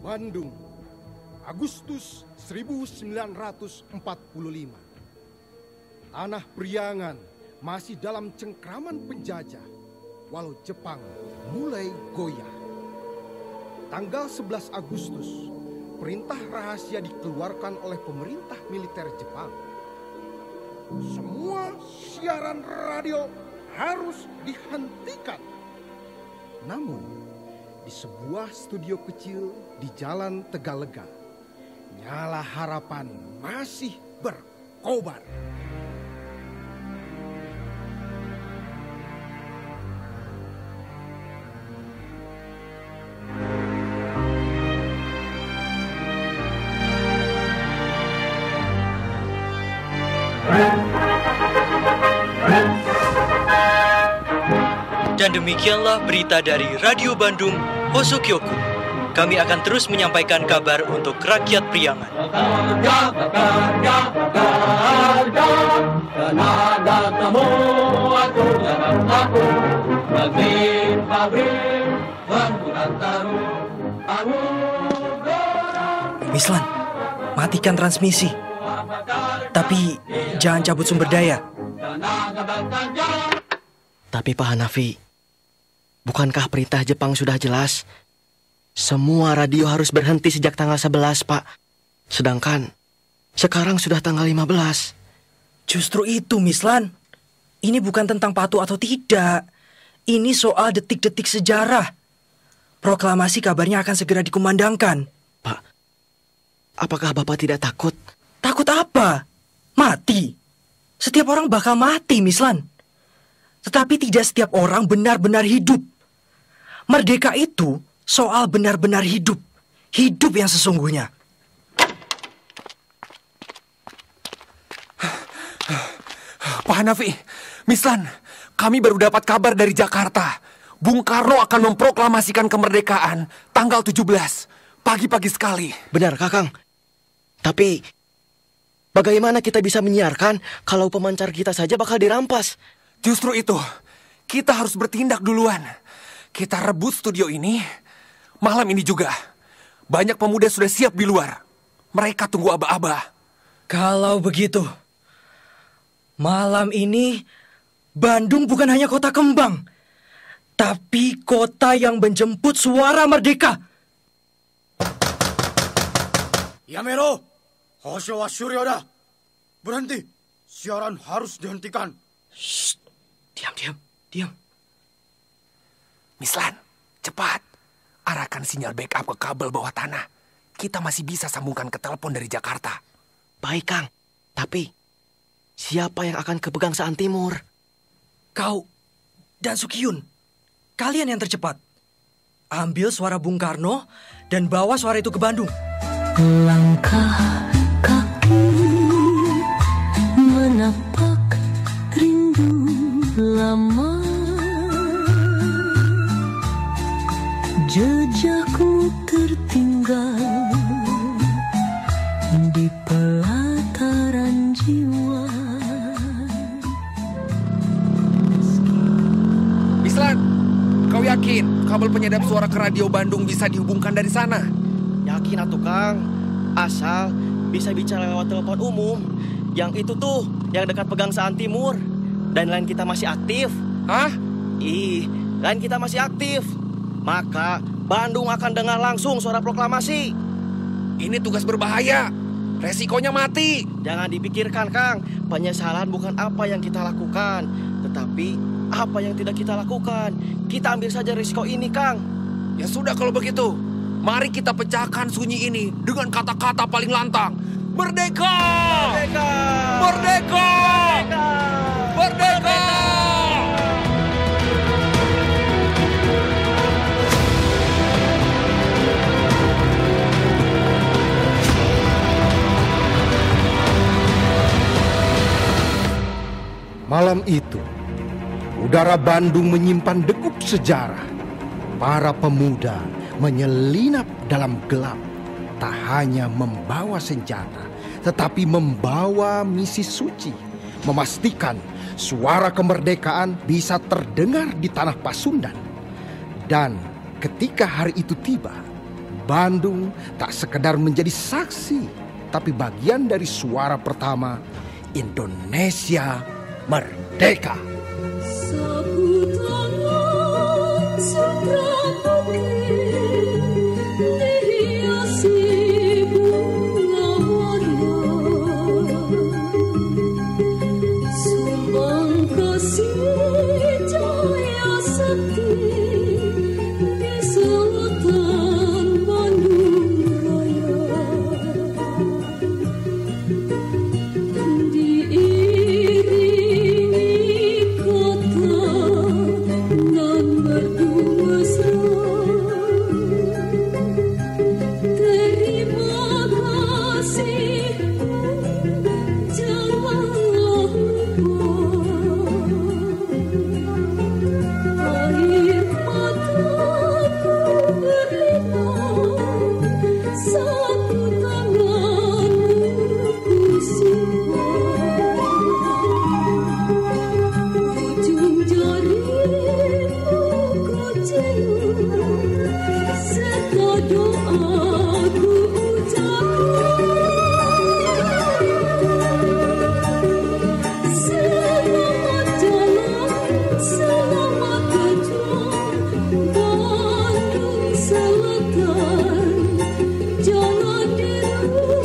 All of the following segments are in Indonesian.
Bandung, Agustus 1945. Tanah Priangan masih dalam cengkraman penjajah, walau Jepang mulai goyah. Tanggal 11 Agustus, perintah rahasia dikeluarkan oleh pemerintah militer Jepang. Semua siaran radio harus dihentikan. Namun, di sebuah studio kecil di Jalan Tegalega, nyala harapan masih berkobar. Dan demikianlah berita dari Radio Bandung Hosokyoku. Kami akan terus menyampaikan kabar untuk rakyat Priangan. Mislan, matikan transmisi. Tapi jangan cabut sumber daya. Tapi Pak Hanafi, bukankah perintah Jepang sudah jelas? Semua radio harus berhenti sejak tanggal 11, Pak. Sedangkan sekarang sudah tanggal 15. Justru itu, Mislan. Ini bukan tentang patuh atau tidak. Ini soal detik-detik sejarah. Proklamasi kabarnya akan segera dikumandangkan. Pak, apakah Bapak tidak takut? Takut apa? Mati. Setiap orang bakal mati, Mislan. Tetapi tidak setiap orang benar-benar hidup. Merdeka itu soal benar-benar hidup. Hidup yang sesungguhnya. Pak Hanafi, Mislan, kami baru dapat kabar dari Jakarta. Bung Karno akan memproklamasikan kemerdekaan tanggal 17, pagi-pagi sekali. Benar, Kakang. Tapi bagaimana kita bisa menyiarkan kalau pemancar kita saja bakal dirampas? Justru itu, kita harus bertindak duluan. Kita rebut studio ini, malam ini juga. Banyak pemuda sudah siap di luar. Mereka tunggu aba-aba. Kalau begitu, malam ini Bandung bukan hanya kota kembang, tapi kota yang menjemput suara merdeka. Yamero, Hosho wa shuryo da. Berhenti, siaran harus dihentikan. Shh, diam. Mislan, cepat. Arahkan sinyal backup ke kabel bawah tanah. Kita masih bisa sambungkan ke telepon dari Jakarta. Baik, Kang. Tapi siapa yang akan ke Pegangsaan Timur? Kau dan Sukiyun. Kalian yang tercepat. Ambil suara Bung Karno dan bawa suara itu ke Bandung. Langkah kaki menapak rindu lama, jejakmu tertinggal di pelataran jiwa. Mislan, kau yakin kabel penyedap suara ke Radio Bandung bisa dihubungkan dari sana? Yakin atuh, Kang. Asal bisa bicara lewat telepon umum. Yang itu tuh, yang dekat Pegangsaan Timur. Dan line kita masih aktif. Hah? Line kita masih aktif. Maka Bandung akan dengar langsung suara proklamasi. Ini tugas berbahaya. Resikonya mati. Jangan dipikirkan, Kang. Penyesalan bukan apa yang kita lakukan, tetapi apa yang tidak kita lakukan. Kita ambil saja risiko ini, Kang. Ya sudah kalau begitu. Mari kita pecahkan sunyi ini dengan kata-kata paling lantang. Merdeka! Merdeka! Merdeka! Merdeka! Merdeka! Malam itu, udara Bandung menyimpan degup sejarah. Para pemuda menyelinap dalam gelap, tak hanya membawa senjata, tetapi membawa misi suci, memastikan suara kemerdekaan bisa terdengar di tanah Pasundan. Dan ketika hari itu tiba, Bandung tak sekedar menjadi saksi, tapi bagian dari suara pertama Indonesia merdeka. Sapu tangan seberang bukit dihiasi bunga warna, sumbang kasih cahaya sakti di selatan Bandung Raya. Diiringi kota nan merdu mesra, terima kasih, janganlah lupa. Air mataku berlinang, satu tanganmu ku simpan, ujung jarimu ku cium, serta doaku ucapkan. Selamat jalan, selamat berjuang, Bandung Selatan, jangan dilupakan.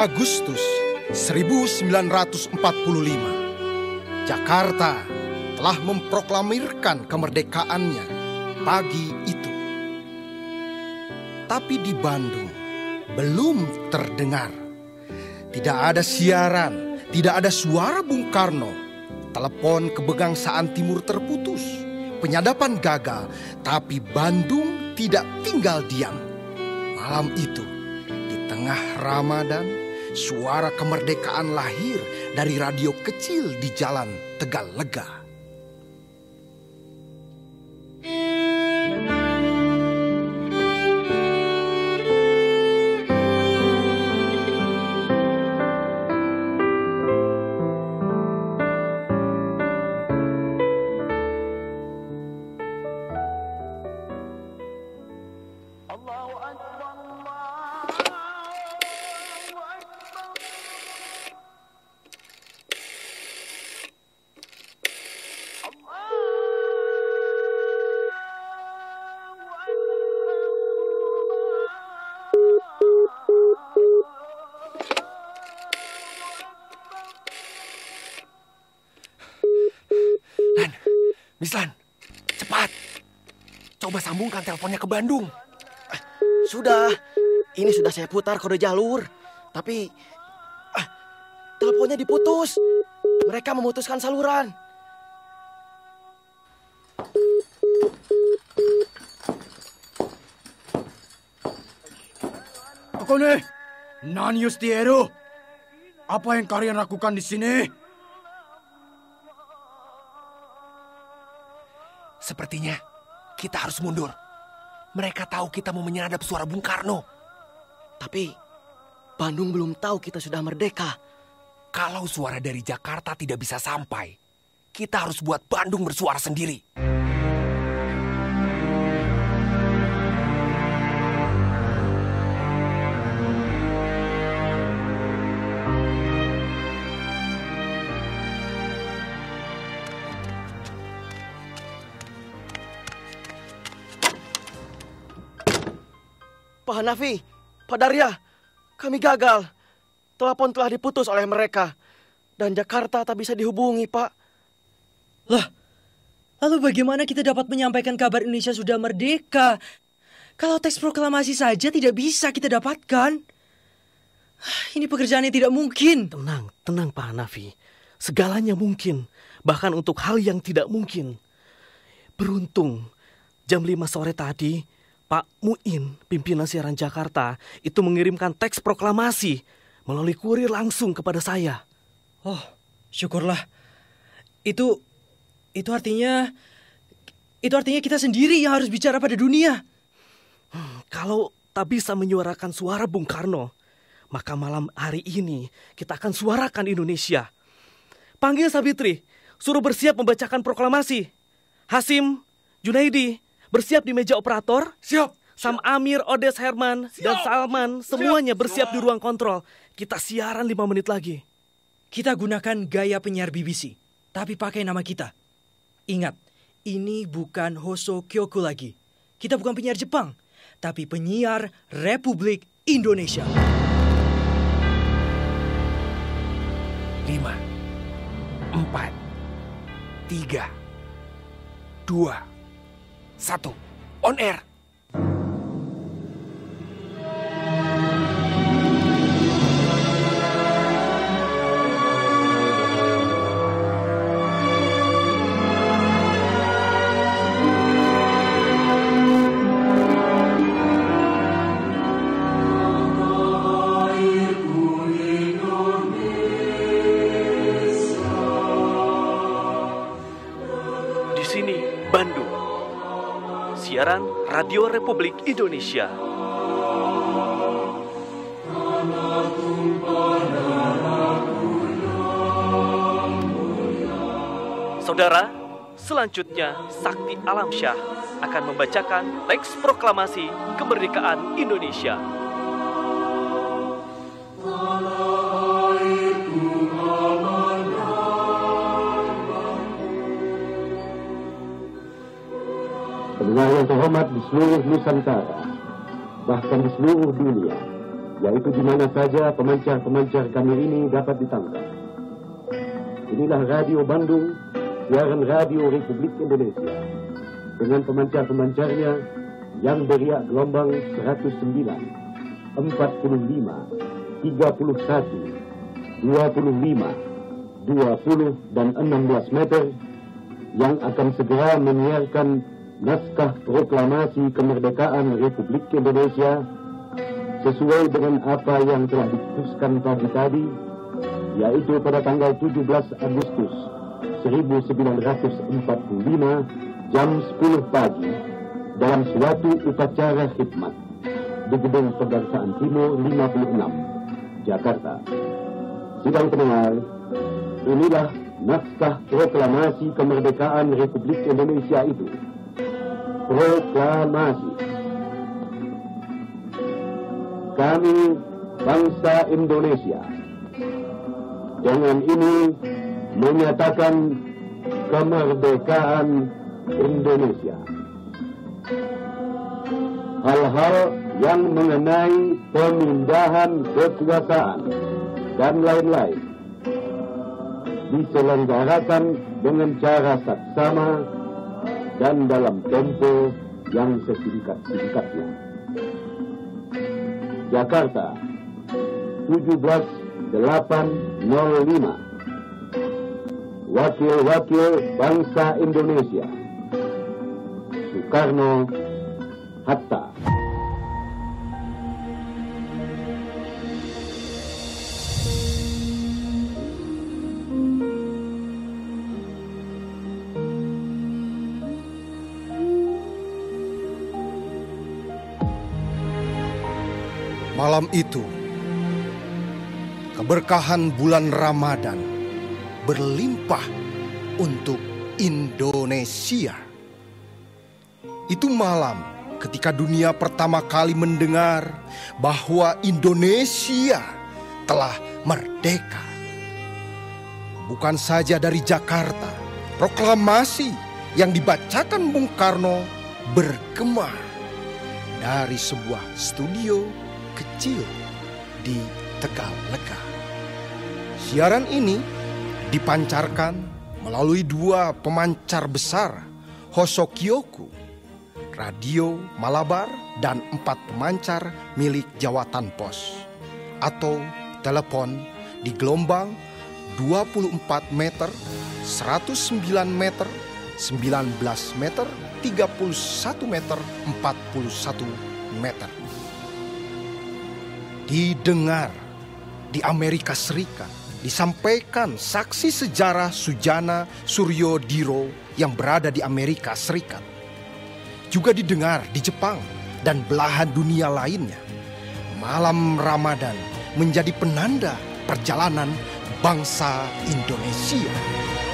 Agustus 1945, Jakarta telah memproklamirkan kemerdekaannya pagi itu. Tapi di Bandung belum terdengar. Tidak ada siaran, tidak ada suara Bung Karno. Telepon kebangsaan Timur terputus. Penyadapan gagal, tapi Bandung tidak tinggal diam. Malam itu, di tengah Ramadan, suara kemerdekaan lahir dari radio kecil di Jalan Tegallega. Mislan, cepat. Coba sambungkan teleponnya ke Bandung. Sudah, ini sudah saya putar kode jalur. Tapi, teleponnya diputus. Mereka memutuskan saluran. Akone, Nani Yustiero? Apa yang kalian lakukan di sini? Sepertinya kita harus mundur. Mereka tahu kita mau menyadap suara Bung Karno. Tapi Bandung belum tahu kita sudah merdeka. Kalau suara dari Jakarta tidak bisa sampai, kita harus buat Bandung bersuara sendiri. Pak Hanafi, Pak Darya, kami gagal. Telepon telah diputus oleh mereka. Dan Jakarta tak bisa dihubungi, Pak. Lah, lalu bagaimana kita dapat menyampaikan kabar Indonesia sudah merdeka? Kalau teks proklamasi saja tidak bisa kita dapatkan. Ini pekerjaan yang tidak mungkin. Tenang Pak Hanafi. Segalanya mungkin. Bahkan untuk hal yang tidak mungkin. Beruntung, jam 5 sore tadi, Pak Muin, pimpinan siaran Jakarta, itu mengirimkan teks proklamasi melalui kurir langsung kepada saya. Oh, syukurlah. Itu artinya kita sendiri yang harus bicara pada dunia. Kalau tak bisa menyuarakan suara Bung Karno, maka malam hari ini kita akan suarakan Indonesia. Panggil Sabitri, suruh bersiap membacakan proklamasi. Hasim, Junaidi, bersiap di meja operator. Siap. Sam Amir, Odes Herman, dan Salman, semuanya bersiap di ruang kontrol. Kita siaran 5 menit lagi. Kita gunakan gaya penyiar BBC, tapi pakai nama kita. Ingat, ini bukan Hoso Kyoku lagi. Kita bukan penyiar Jepang, tapi penyiar Republik Indonesia. 5, 4, 3, 2, 1, on air. Di sini, Bandung. Siaran Radio Republik Indonesia. Saudara, selanjutnya Sakti Alamsyah akan membacakan teks proklamasi kemerdekaan Indonesia. Pendengar yang terhormat di seluruh Nusantara, bahkan di seluruh dunia, yaitu di mana saja pemancar-pemancar kami ini dapat ditangkap. Inilah Radio Bandung, siaran Radio Republik Indonesia, dengan pemancar-pemancarnya yang beriak gelombang 109, 45, 31, 25, 20, dan 16 meter, yang akan segera menyiarkan naskah proklamasi kemerdekaan Republik Indonesia sesuai dengan apa yang telah diputuskan pagi tadi, yaitu pada tanggal 17 Agustus 1945 jam 10 pagi dalam suatu upacara khidmat di Gedung Pegangsaan Timur 56, Jakarta. Sidang pendengar, inilah naskah proklamasi kemerdekaan Republik Indonesia itu. Proklamasi. Kami, bangsa Indonesia, dengan ini menyatakan kemerdekaan Indonesia. Hal-hal yang mengenai pemindahan kekuasaan dan lain-lain diselenggarakan dengan cara saksama dan dalam tempo yang sesingkat-singkatnya. Jakarta, 17/8/05. Wakil-wakil bangsa Indonesia, Soekarno Hatta. Malam itu, keberkahan bulan Ramadan berlimpah untuk Indonesia. Itu malam ketika dunia pertama kali mendengar bahwa Indonesia telah merdeka. Bukan saja dari Jakarta, proklamasi yang dibacakan Bung Karno bergema dari sebuah studio kecil di Tegalega. Siaran ini dipancarkan melalui 2 pemancar besar, Hosokyoku, Radio Malabar, dan 4 pemancar milik Jawatan Pos atau telepon di gelombang 24 meter, 109 meter, 19 meter, 31 meter, 41 meter. Didengar di Amerika Serikat, disampaikan saksi sejarah Sujana Suryodiro yang berada di Amerika Serikat. Juga didengar di Jepang dan belahan dunia lainnya. Malam Ramadan menjadi penanda perjalanan bangsa Indonesia.